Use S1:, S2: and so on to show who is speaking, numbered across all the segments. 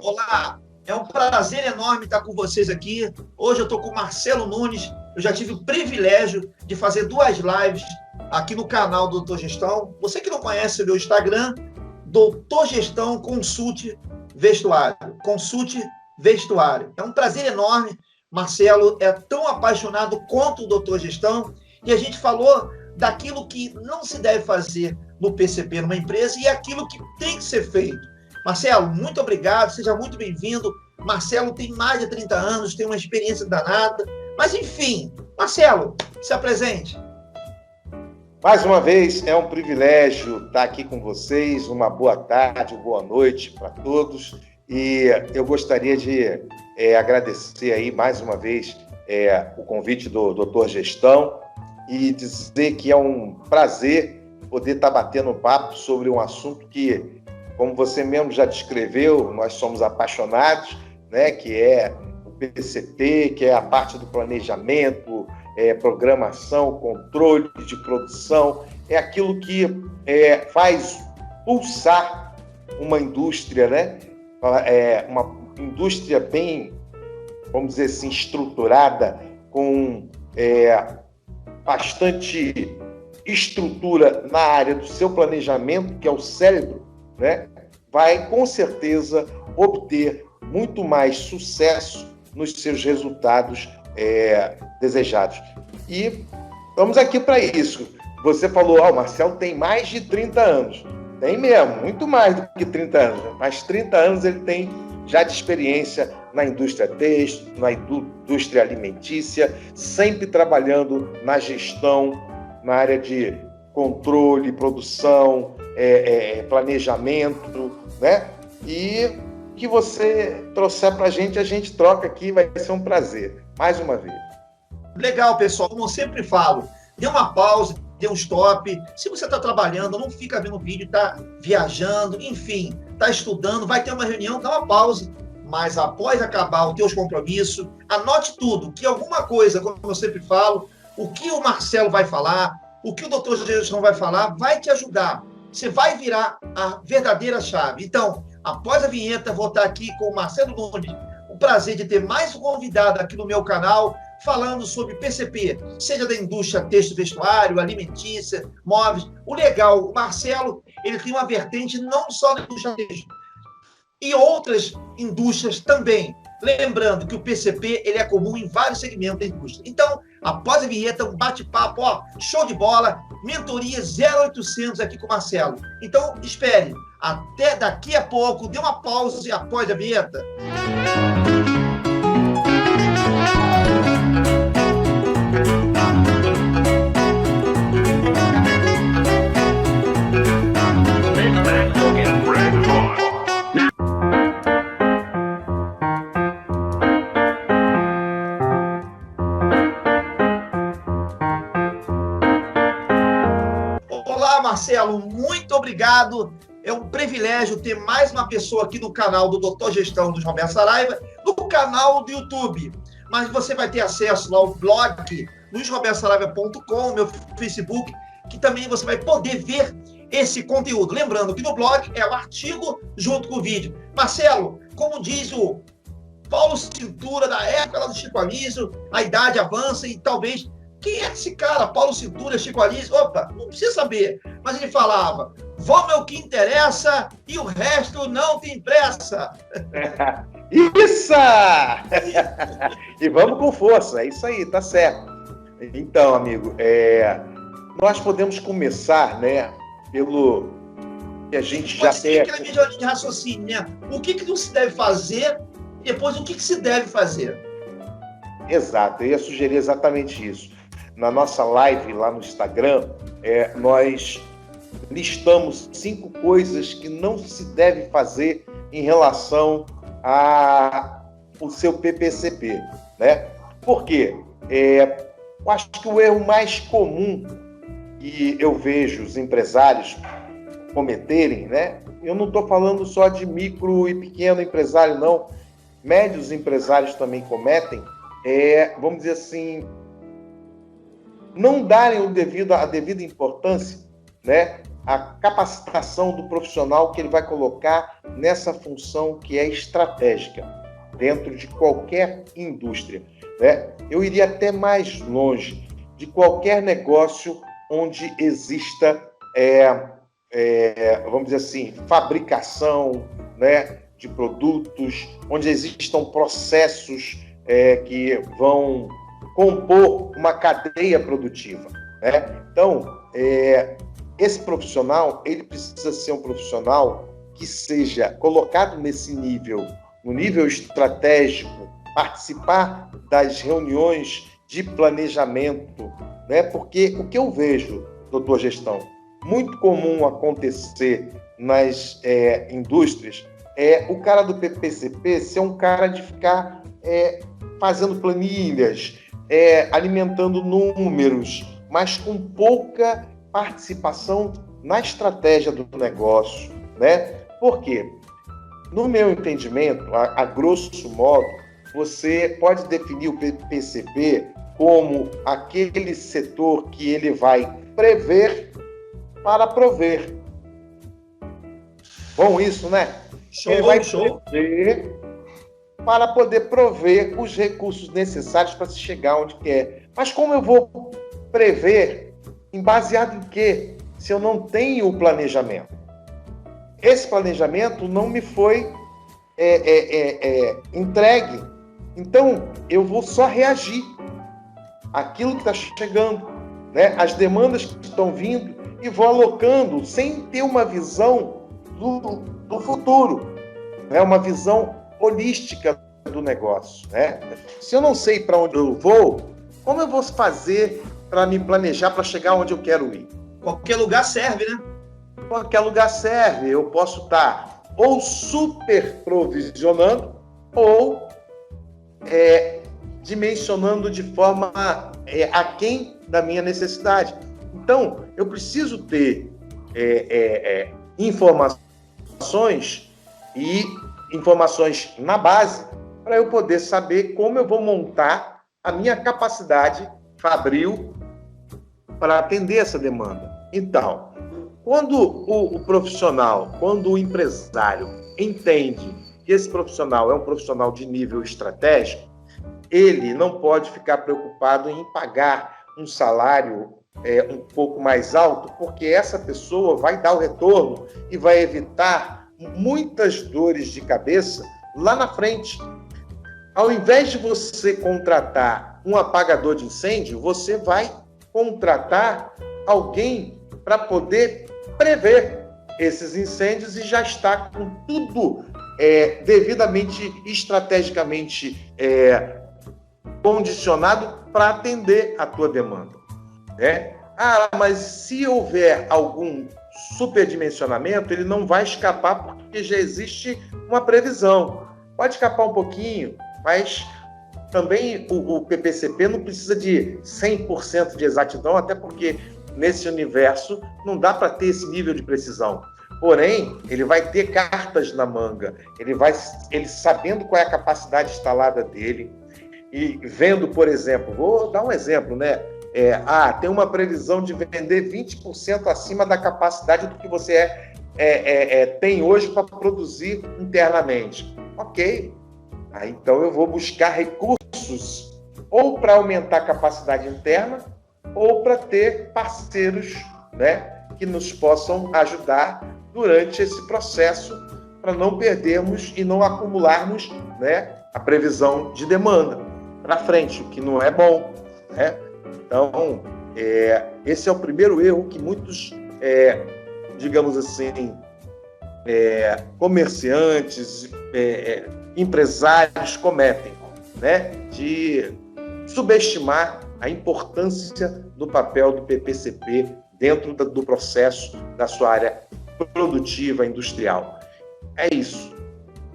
S1: Olá, é um prazer enorme estar com vocês aqui. Hoje eu estou com o Marcelo Nunes. Eu já tive o privilégio de fazer 2 lives aqui no canal do Doutor Gestão. Você que não conhece o meu Instagram, Doutor Gestão Consulte Vestuário. Consulte Vestuário. É um prazer enorme. Marcelo é tão apaixonado quanto o Doutor Gestão e a gente falou daquilo que não se deve fazer no PCP numa empresa e aquilo que tem que ser feito. Marcelo, muito obrigado, seja muito bem-vindo. Marcelo tem mais de 30 anos, tem uma experiência danada. Mas, enfim, Marcelo, se apresente.
S2: Mais uma vez, é um privilégio estar aqui com vocês. Uma boa tarde, boa noite para todos. E eu gostaria de agradecer aí mais uma vez o convite do Doutor Gestão e dizer que é um prazer poder estar batendo um papo sobre um assunto que, como você mesmo já descreveu, nós somos apaixonados, né? Que é o PCP, que é a parte do planejamento, programação, controle de produção, é aquilo que faz pulsar uma indústria, né? Uma indústria bem, vamos dizer assim, estruturada, com bastante estrutura na área do seu planejamento, que é o cérebro, né? Vai com certeza obter muito mais sucesso nos seus resultados desejados. E estamos aqui para isso. Você falou, o Marcelo tem mais de 30 anos. Tem mesmo, muito mais do que 30 anos. Mas 30 anos ele tem já de experiência na indústria têxtil, na indústria alimentícia, sempre trabalhando na gestão, na área de controle, produção, planejamento, né? E que você trouxer para a gente troca aqui, vai ser um prazer, mais uma vez.
S1: Legal, pessoal, como eu sempre falo, dê uma pausa, dê um stop. Se você está trabalhando, não fica vendo vídeo, está viajando, enfim, está estudando, vai ter uma reunião, dá uma pausa, mas após acabar os teus compromissos, anote tudo, que alguma coisa, como eu sempre falo, o que o Marcelo vai falar, o que o Doutor Gestão vai falar, vai te ajudar. Você vai virar a verdadeira chave. Então, após a vinheta, vou estar aqui com o Marcelo Nunes. O prazer de ter mais um convidado aqui no meu canal, falando sobre PCP, seja da indústria têxtil, vestuário, alimentícia, móveis. O legal, o Marcelo, ele tem uma vertente não só na indústria têxtil, e outras indústrias também. Lembrando que o PCP ele é comum em vários segmentos da indústria. Então, após a vinheta, um bate-papo, show de bola, mentoria 0800 aqui com o Marcelo. Então, espere, até daqui a pouco, dê uma pausa e após a vinheta. Marcelo, muito obrigado. É um privilégio ter mais uma pessoa aqui no canal do Doutor Gestão do Roberto Saraiva, no canal do YouTube. Mas você vai ter acesso lá ao blog, luisrobertosaraiva.com, meu Facebook, que também você vai poder ver esse conteúdo. Lembrando que no blog é o artigo junto com o vídeo. Marcelo, como diz o Paulo Cintura, da época lá do Chico Anísio, a idade avança e talvez... Quem é esse cara? Paulo Cintura, Chico Anísio? Opa, não precisa saber. Mas ele falava, vamos ao que interessa e o resto não tem pressa.
S2: Isso! E vamos com força, é isso aí, tá certo. Então, amigo, nós podemos começar, né, pelo que a gente já tem...
S1: Aquela mídia de raciocínio, né? O que não se deve fazer e depois o que se deve fazer.
S2: Exato, eu ia sugerir exatamente isso. Na nossa live lá no Instagram, nós listamos 5 coisas que não se deve fazer em relação ao seu PPCP, né? Por quê? Eu acho que o erro mais comum que eu vejo os empresários cometerem, né? Eu não estou falando só de micro e pequeno empresário, não. Médios empresários também cometem, vamos dizer assim, não darem a devida importância, né, a capacitação do profissional que ele vai colocar nessa função que é estratégica dentro de qualquer indústria, né? Eu iria até mais longe, de qualquer negócio onde exista, vamos dizer assim, fabricação, né, de produtos, onde existam processos que vão compor uma cadeia produtiva, né? Então, esse profissional, ele precisa ser um profissional que seja colocado nesse nível, no nível estratégico, participar das reuniões de planejamento, né? Porque o que eu vejo, doutor Gestão, muito comum acontecer nas indústrias, o cara do PPCP ser um cara de ficar fazendo planilhas, alimentando números, mas com pouca participação na estratégia do negócio, né? Por quê? No meu entendimento, a grosso modo, você pode definir o PPCP como aquele setor que ele vai prever para prover. Bom isso, né? Ele vai prever para poder prover os recursos necessários para se chegar onde quer. Mas como eu vou prever? Baseado em quê? Se eu não tenho o planejamento. Esse planejamento não me foi entregue. Então, eu vou só reagir àquilo que está chegando, né? As demandas que estão vindo, e vou alocando sem ter uma visão do futuro, né? Uma visão holística do negócio, né? Se eu não sei para onde eu vou, como eu vou fazer para me planejar para chegar onde eu quero ir?
S1: Qualquer lugar serve, né?
S2: Qualquer lugar serve. Eu posso estar ou superprovisionando ou dimensionando de forma aquém da minha necessidade. Então, eu preciso ter informações e informações na base para eu poder saber como eu vou montar a minha capacidade fabril para atender essa demanda. Então, quando o profissional, quando o empresário entende que esse profissional é um profissional de nível estratégico, ele não pode ficar preocupado em pagar um salário um pouco mais alto, porque essa pessoa vai dar o retorno e vai evitar muitas dores de cabeça lá na frente. Ao invés de você contratar um apagador de incêndio, você vai contratar alguém para poder prever esses incêndios e já está com tudo devidamente, estrategicamente condicionado para atender a tua demanda, né? Mas se houver algum superdimensionamento, ele não vai escapar porque já existe uma previsão. Pode escapar um pouquinho, mas também o PPCP não precisa de 100% de exatidão, até porque nesse universo não dá para ter esse nível de precisão. Porém, ele vai ter cartas na manga, ele sabendo qual é a capacidade instalada dele e vendo, por exemplo, vou dar um exemplo, né? Tem uma previsão de vender 20% acima da capacidade do que você tem hoje para produzir internamente. Ok. Então eu vou buscar recursos ou para aumentar a capacidade interna ou para ter parceiros, né, que nos possam ajudar durante esse processo para não perdermos e não acumularmos, né, a previsão de demanda para frente, o que não é bom, né? Então, esse é o primeiro erro que muitos, digamos assim, comerciantes, empresários cometem, né? De subestimar a importância do papel do PPCP dentro do processo da sua área produtiva industrial. É isso.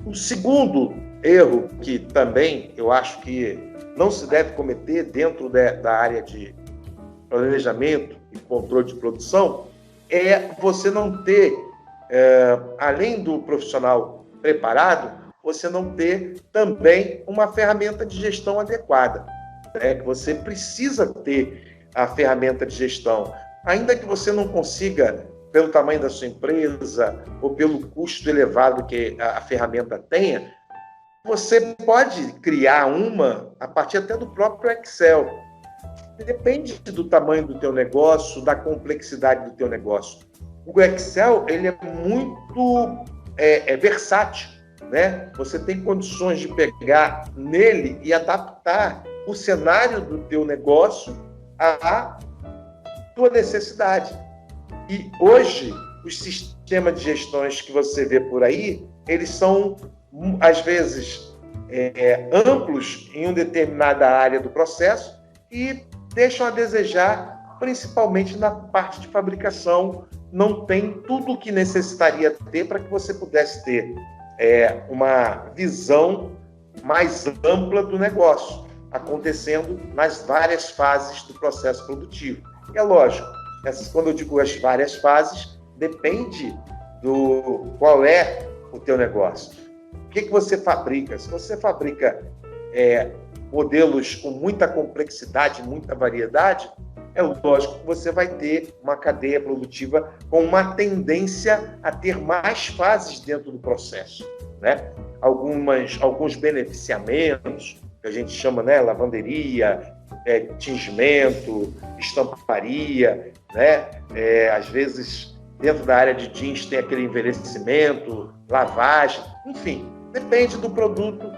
S2: O segundo erro que também eu acho que não se deve cometer dentro da área de planejamento e controle de produção é você não ter, além do profissional preparado, você não ter também uma ferramenta de gestão adequada. Você precisa ter a ferramenta de gestão. Ainda que você não consiga pelo tamanho da sua empresa ou pelo custo elevado que a ferramenta tenha, você pode criar uma a partir até do próprio Excel. Depende do tamanho do teu negócio, da complexidade do teu negócio. O Excel, ele é muito versátil, né? Você tem condições de pegar nele e adaptar o cenário do teu negócio à tua necessidade. E hoje, os sistemas de gestões que você vê por aí, eles são, às vezes, amplos em uma determinada área do processo e deixam a desejar, principalmente na parte de fabricação. Não tem tudo o que necessitaria ter para que você pudesse ter uma visão mais ampla do negócio, acontecendo nas várias fases do processo produtivo. E é lógico, quando eu digo as várias fases, depende do qual é o teu negócio. O que você fabrica? Se você fabrica modelos com muita complexidade, muita variedade, é lógico que você vai ter uma cadeia produtiva com uma tendência a ter mais fases dentro do processo, né? Alguns beneficiamentos, que a gente chama, né, lavanderia, tingimento, estamparia, né? Às vezes, dentro da área de jeans tem aquele envelhecimento, lavagem, enfim, depende do produto.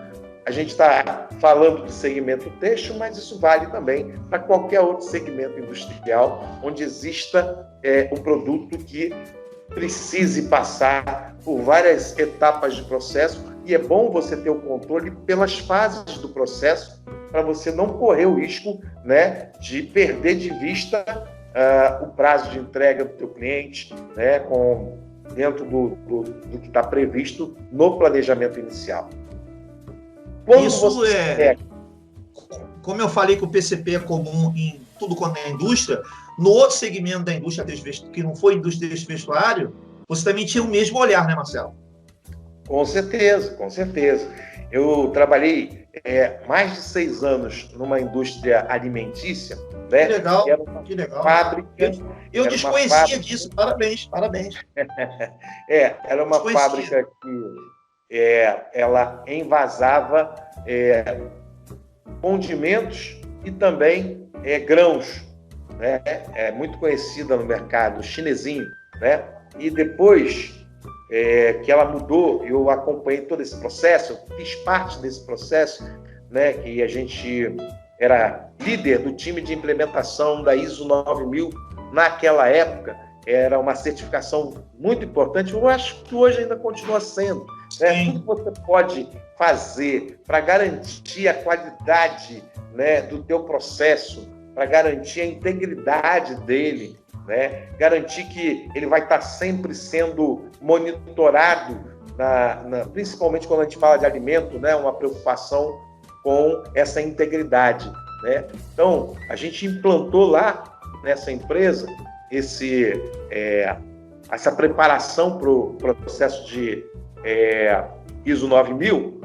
S2: A gente está falando de segmento têxtil, mas isso vale também para qualquer outro segmento industrial onde exista um produto que precise passar por várias etapas de processo, e é bom você ter o controle pelas fases do processo para você não correr o risco, né, de perder de vista o prazo de entrega do teu cliente, né, dentro do que está previsto no planejamento inicial.
S1: Isso como eu falei que o PCP é comum em tudo quanto é indústria, no outro segmento da indústria que não foi indústria desse vestuário, você também tinha o mesmo olhar, né, Marcelo?
S2: Com certeza, com certeza. Eu trabalhei mais de 6 anos numa indústria alimentícia, né?
S1: Que legal,
S2: que era uma
S1: que legal.
S2: Fábrica.
S1: Eu desconhecia disso, parabéns, parabéns.
S2: Era uma fábrica que ela envasava condimentos e também grãos, né? É muito conhecida no mercado, chinesinho, né? E depois que ela mudou, eu acompanhei todo esse processo, eu fiz parte desse processo, né? Que a gente era líder do time de implementação da ISO 9000 naquela época. Era uma certificação muito importante, eu acho que hoje ainda continua sendo. Né? Tudo que você pode fazer para garantir a qualidade, né, do teu processo, para garantir a integridade dele, né? Garantir que ele vai estar sempre sendo monitorado, principalmente quando a gente fala de alimento, né? Uma preocupação com essa integridade, né? Então, a gente implantou lá nessa empresa essa preparação para o processo de ISO 9000,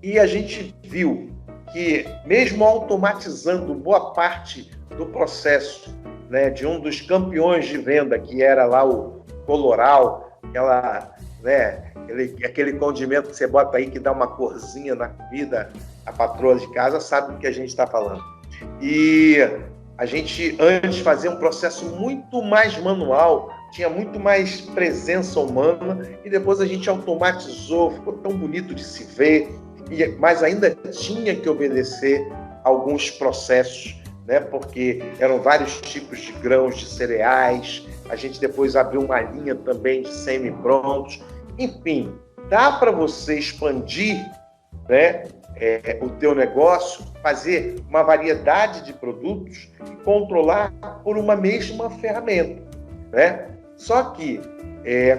S2: e a gente viu que, mesmo automatizando boa parte do processo, né, de um dos campeões de venda, que era lá o Coloral, aquele condimento que você bota aí que dá uma corzinha na comida, a patroa de casa sabe do que a gente está falando. E a gente antes fazia um processo muito mais manual, tinha muito mais presença humana, e depois a gente automatizou, ficou tão bonito de se ver, mas ainda tinha que obedecer alguns processos, né? Porque eram vários tipos de grãos, de cereais, a gente depois abriu uma linha também de semi-prontos. Enfim, dá para você expandir, né, o teu negócio, fazer uma variedade de produtos e controlar por uma mesma ferramenta, né? Só que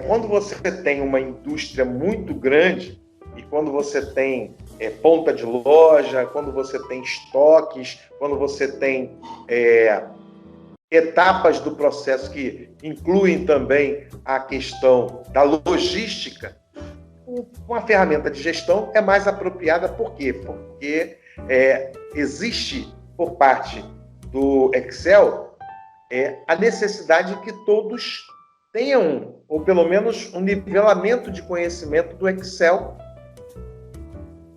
S2: quando você tem uma indústria muito grande e quando você tem ponta de loja, quando você tem estoques, quando você tem etapas do processo que incluem também a questão da logística, uma ferramenta de gestão é mais apropriada. Por quê? Porque existe, por parte do Excel, a necessidade que todos tenham, ou pelo menos, um nivelamento de conhecimento do Excel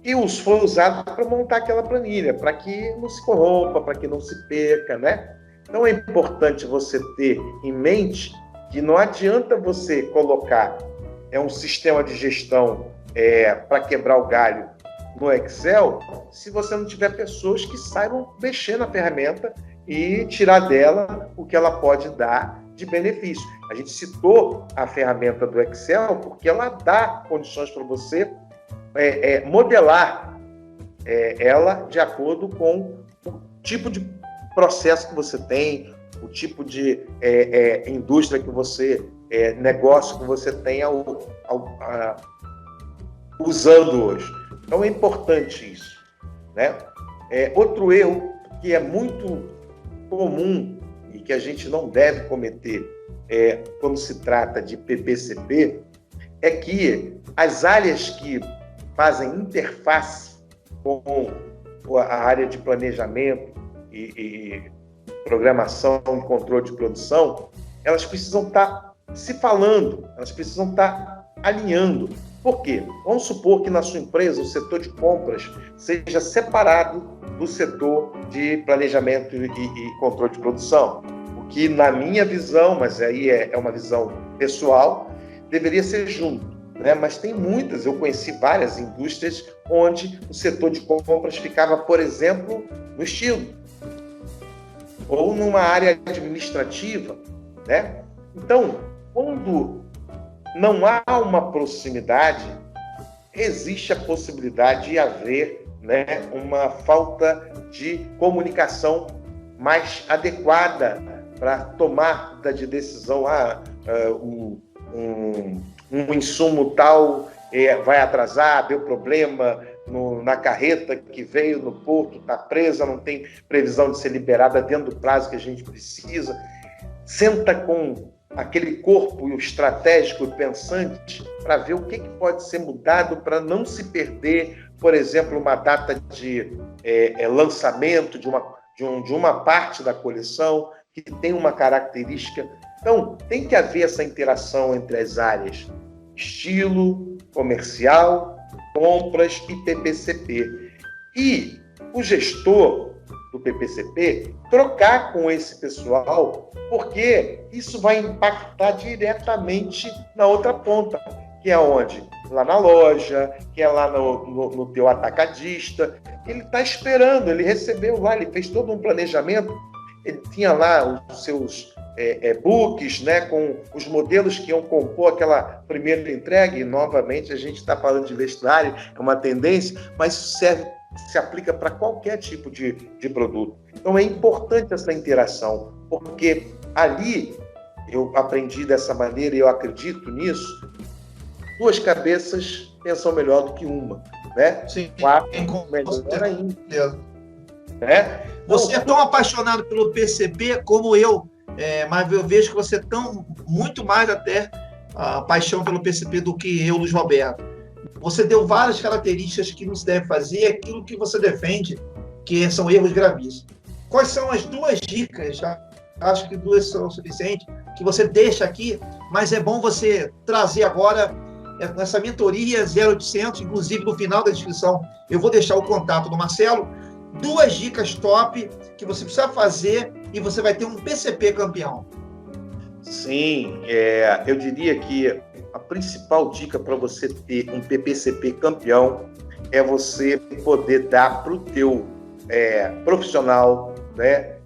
S2: que foi usado para montar aquela planilha, para que não se corrompa, para que não se perca, né? Então é importante você ter em mente que não adianta você colocar um sistema de gestão para quebrar o galho no Excel se você não tiver pessoas que saibam mexer na ferramenta e tirar dela o que ela pode dar de benefício. A gente citou a ferramenta do Excel porque ela dá condições para você modelar ela de acordo com o tipo de processo que você tem, o tipo de indústria que você, negócio que você tem usando hoje. Então é importante isso, né? Outro erro que é muito comum e que a gente não deve cometer quando se trata de PPCP é que as áreas que fazem interface com a área de planejamento e programação e controle de produção, elas precisam estar se falando, elas precisam estar alinhando. Por quê? Vamos supor que na sua empresa o setor de compras seja separado do setor de planejamento e controle de produção. O que, na minha visão, mas aí é uma visão pessoal, deveria ser junto. Né? Mas tem muitas, eu conheci várias indústrias onde o setor de compras ficava, por exemplo, no estilo, ou numa área administrativa, né? Então, quando não há uma proximidade, existe a possibilidade de haver, né, uma falta de comunicação mais adequada para tomada de decisão. Um insumo tal vai atrasar, deu problema na carreta que veio no porto, está presa, não tem previsão de ser liberada dentro do prazo que a gente precisa. Senta com aquele corpo estratégico e pensante para ver o que pode ser mudado para não se perder, por exemplo, uma data de lançamento de uma parte da coleção que tem uma característica. Então, tem que haver essa interação entre as áreas estilo, comercial, compras e PPCP. E o gestor do PPCP trocar com esse pessoal, porque isso vai impactar diretamente na outra ponta, que é onde? Lá na loja, que é lá no teu atacadista. Ele está esperando, ele recebeu lá, ele fez todo um planejamento, ele tinha lá os seus books, né, com os modelos que iam compor aquela primeira entrega, e novamente a gente está falando de vestuário, é uma tendência, mas isso se aplica para qualquer tipo de produto. Então é importante essa interação, porque ali eu aprendi dessa maneira e eu acredito nisso, 2 cabeças pensam melhor do que uma, né?
S1: Sim,
S2: 4 melhor ainda. Né?
S1: Você é tão apaixonado pelo PCP como eu, mas eu vejo que você tem muito mais até a paixão pelo PCP do que eu, Luiz Roberto. Você deu várias características que não se deve fazer, aquilo que você defende, que são erros gravíssimos. Quais são as 2 dicas? Acho que 2 são suficientes, que você deixa aqui, mas é bom você trazer agora nessa mentoria 0800, inclusive no final da descrição eu vou deixar o contato do Marcelo. 2 dicas top que você precisa fazer e você vai ter um PCP campeão.
S2: Sim, eu diria que a principal dica para você ter um PPCP campeão é você poder dar para o teu profissional, né,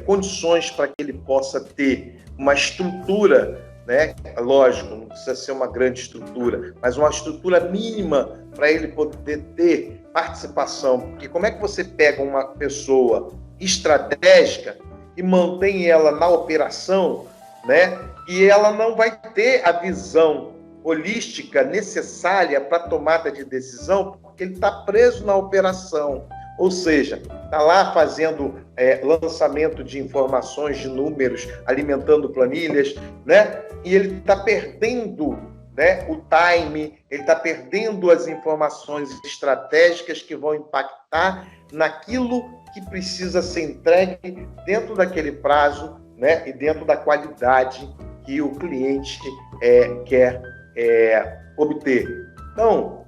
S2: condições para que ele possa ter uma estrutura, né? Lógico, não precisa ser uma grande estrutura, mas uma estrutura mínima para ele poder ter participação. Porque como é que você pega uma pessoa estratégica e mantém ela na operação, né? E ela não vai ter a visão holística necessária para a tomada de decisão, porque ele está preso na operação. Ou seja, está lá fazendo lançamento de informações, de números, alimentando planilhas, né? E ele está perdendo, né, o time, ele está perdendo as informações estratégicas que vão impactar naquilo que precisa ser entregue dentro daquele prazo, né, e dentro da qualidade que o cliente quer obter. Então,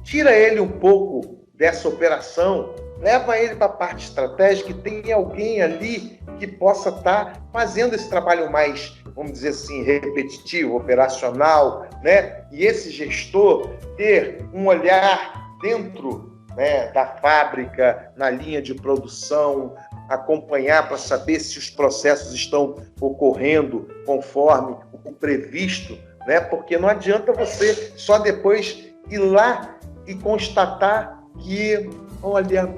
S2: tira ele um pouco dessa operação, leva ele para a parte estratégica e tem alguém ali que possa estar fazendo esse trabalho mais, vamos dizer assim, repetitivo, operacional, né? E esse gestor ter um olhar dentro, né, da fábrica, na linha de produção, acompanhar para saber se os processos estão ocorrendo conforme o previsto, né? Porque não adianta você só depois ir lá e constatar que, olha,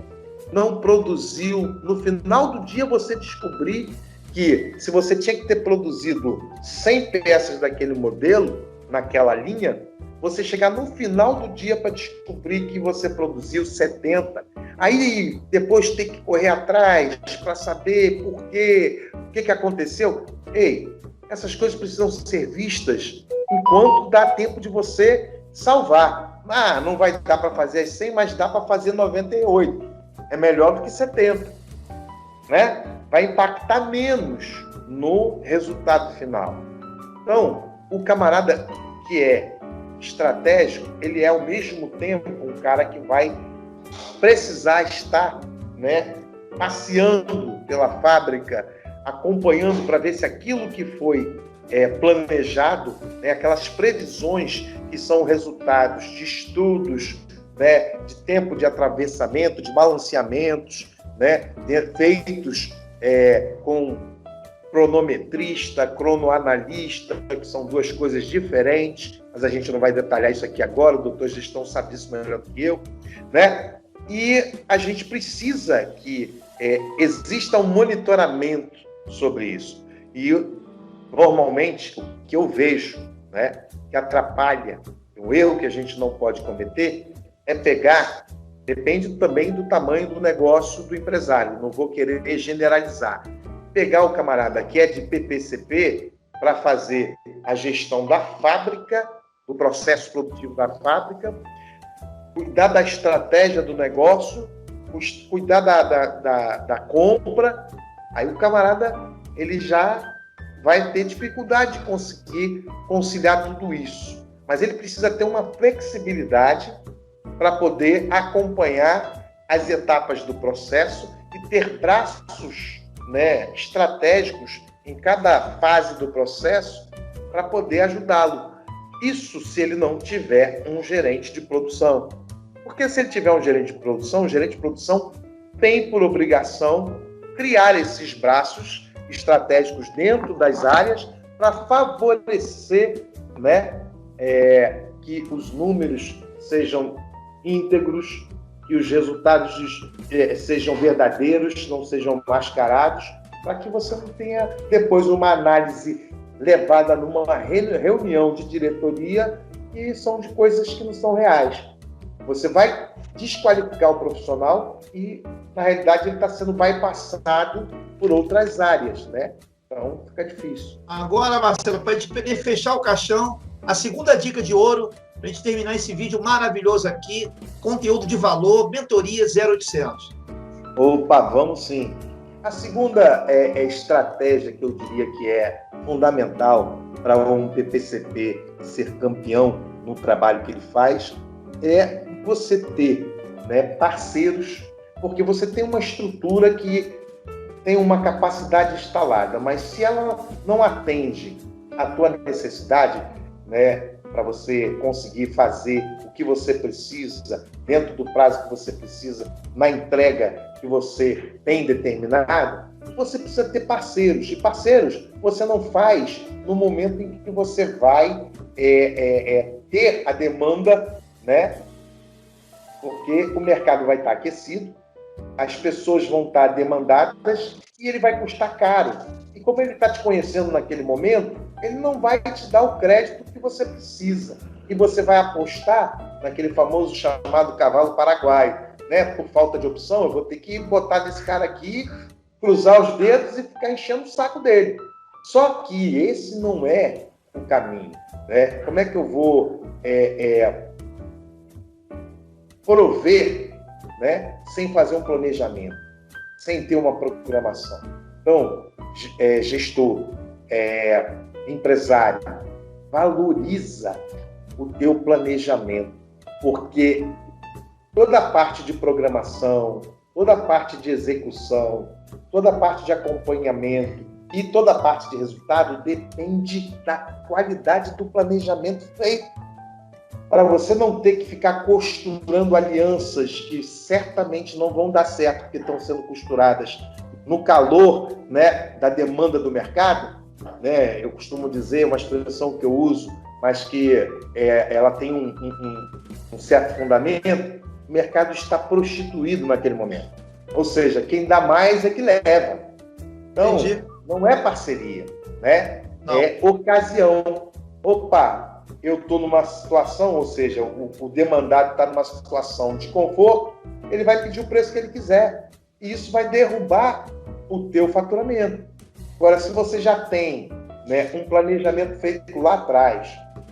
S2: não produziu. No final do dia você descobrir que se você tinha que ter produzido 100 peças daquele modelo, naquela linha, você chegar no final do dia para descobrir que você produziu 70. Aí depois ter que correr atrás para saber por quê, o que aconteceu. Ei, essas coisas precisam ser vistas enquanto dá tempo de você salvar. Ah, não vai dar para fazer as 100, mas dá para fazer 98. É melhor do que 70, né? Vai impactar menos no resultado final. Então, o camarada que é estratégico, ele é ao mesmo tempo um cara que vai precisar estar, né, passeando pela fábrica, acompanhando para ver se aquilo que foi planejado, né, aquelas previsões que são resultados de estudos, né, de tempo de atravessamento, de balanceamentos, né, feitos com cronometrista, cronoanalista, que são duas coisas diferentes, mas a gente não vai detalhar isso aqui agora, o doutor Gestão sabe disso melhor do que eu, né? E a gente precisa que exista um monitoramento sobre isso. E, normalmente, o que eu vejo, né, que atrapalha, o erro que a gente não pode cometer, é pegar, depende também do tamanho do negócio do empresário, não vou querer generalizar, pegar o camarada que é de PPCP para fazer a gestão da fábrica, do processo produtivo da fábrica, cuidar da estratégia do negócio, cuidar da compra, aí o camarada ele já vai ter dificuldade de conseguir conciliar tudo isso. Mas ele precisa ter uma flexibilidade para poder acompanhar as etapas do processo e ter braços, né, estratégicos em cada fase do processo para poder ajudá-lo. Isso se ele não tiver um gerente de produção. Porque se ele tiver um gerente de produção, o gerente de produção tem por obrigação criar esses braços estratégicos dentro das áreas para favorecer, né, que os números sejam íntegros, que os resultados sejam verdadeiros, não sejam mascarados, para que você não tenha depois uma análise levada numa reunião de diretoria que são de coisas que não são reais. Você vai desqualificar o profissional e, na realidade, ele está sendo bypassado por outras áreas, né? Então, fica difícil.
S1: Agora, Marcelo, para a gente poder fechar o caixão, a segunda dica de ouro, para a gente terminar esse vídeo maravilhoso aqui, conteúdo de valor, mentoria 0800.
S2: Opa, vamos sim. A segunda estratégia que eu diria que é fundamental para um PPCP ser campeão no trabalho que ele faz é você ter, né, parceiros, porque você tem uma estrutura que tem uma capacidade instalada, mas se ela não atende à tua necessidade, né, para você conseguir fazer o que você precisa, dentro do prazo que você precisa, na entrega que você tem determinado, você precisa ter parceiros. E parceiros você não faz no momento em que você vai ter a demanda, né? Porque o mercado vai estar aquecido, as pessoas vão estar demandadas e ele vai custar caro. E como ele está te conhecendo naquele momento, ele não vai te dar o crédito que você precisa. E você vai apostar naquele famoso chamado cavalo paraguaio, né? Por falta de opção, eu vou ter que botar nesse cara aqui, cruzar os dedos e ficar enchendo o saco dele. Só que esse não é o caminho, né? Como é que eu vou prover, né, sem fazer um planejamento, sem ter uma programação? Então, gestor, empresário, valoriza o teu planejamento, porque toda a parte de programação, toda a parte de execução, toda a parte de acompanhamento e toda a parte de resultado depende da qualidade do planejamento feito. Para você não ter que ficar costurando alianças que certamente não vão dar certo, porque estão sendo costuradas no calor, né, da demanda do mercado, né? Eu costumo dizer uma expressão que eu uso, mas que ela tem um certo fundamento. O mercado está prostituído naquele momento. Ou seja, quem dá mais é que leva. Então, Entendi. Não é parceria, né? Não. É ocasião. Opa, eu estou numa situação, ou seja, o demandado está numa situação de conforto, ele vai pedir o preço que ele quiser. E isso vai derrubar o teu faturamento. Agora, se você já tem, né, um planejamento feito lá atrás,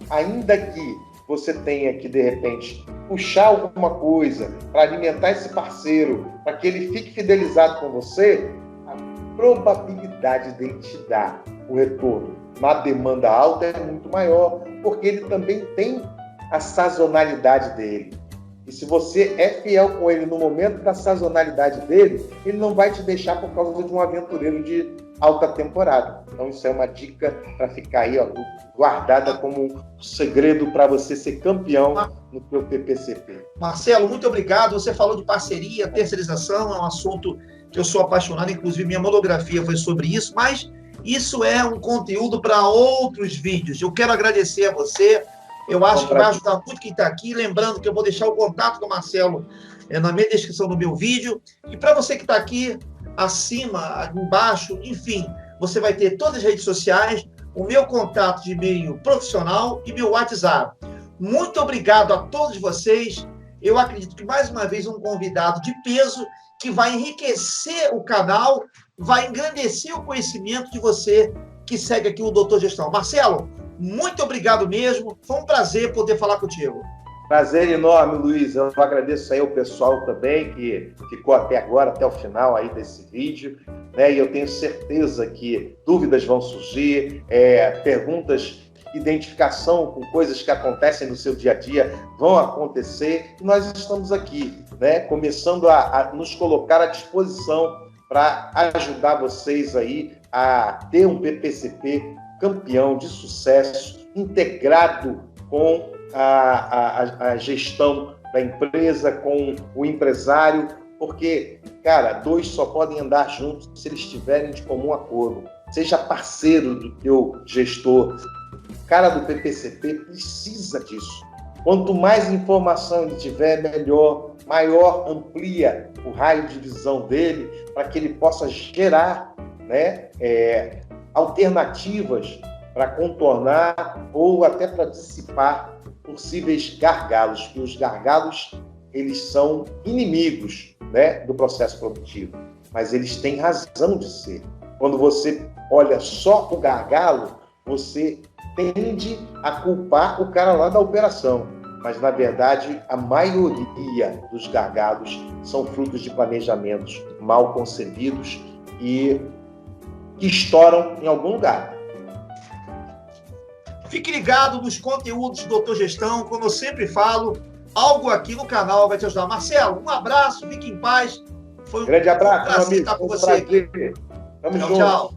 S2: ainda que você tenha que, de repente, puxar alguma coisa para alimentar esse parceiro, para que ele fique fidelizado com você, a probabilidade de ele te dar o retorno na demanda alta é muito maior, porque ele também tem a sazonalidade dele. E se você é fiel com ele no momento da sazonalidade dele, ele não vai te deixar por causa de um aventureiro de alta temporada. Então isso é uma dica para ficar aí, ó, guardada como um segredo para você ser campeão no seu PPCP.
S1: Marcelo, muito obrigado. Você falou de parceria, terceirização, é um assunto que eu sou apaixonado, inclusive minha monografia foi sobre isso, mas isso é um conteúdo para outros vídeos. Eu quero agradecer a você. Eu acho que vai ajudar muito quem está aqui. Lembrando que eu vou deixar o contato do Marcelo na minha descrição do meu vídeo. E para você que está aqui, acima, embaixo, enfim, você vai ter todas as redes sociais, o meu contato de e-mail profissional e meu WhatsApp. Muito obrigado a todos vocês. Eu acredito que, mais uma vez, um convidado de peso que vai enriquecer o canal, vai engrandecer o conhecimento de você que segue aqui o Doutor Gestão. Marcelo, muito obrigado mesmo. Foi um prazer poder falar contigo.
S2: Prazer enorme, Luiz. Eu agradeço aí ao pessoal também que ficou até agora, até o final aí desse vídeo, né? E eu tenho certeza que dúvidas vão surgir, perguntas, identificação com coisas que acontecem no seu dia a dia vão acontecer. E nós estamos aqui, né? Começando a nos colocar à disposição para ajudar vocês aí a ter um PPCP campeão de sucesso, integrado com a gestão da empresa, com o empresário, porque, cara, dois só podem andar juntos se eles estiverem de comum acordo. Seja parceiro do teu gestor. O cara do PPCP precisa disso. Quanto mais informação ele tiver, melhor, maior amplia o raio de visão dele, para que ele possa gerar, né, alternativas para contornar ou até para dissipar possíveis gargalos, que os gargalos eles são inimigos, né, do processo produtivo, mas eles têm razão de ser. Quando você olha só o gargalo, você tende a culpar o cara lá da operação, mas na verdade a maioria dos gargalos são frutos de planejamentos mal concebidos e que estouram em algum lugar.
S1: Fique ligado nos conteúdos do Doutor Gestão. Como eu sempre falo, algo aqui no canal vai te ajudar. Marcelo, um abraço, fique em paz.
S2: Foi um grande abraço,
S1: prazer estar com você aqui.
S2: Tamo junto.
S1: Tchau.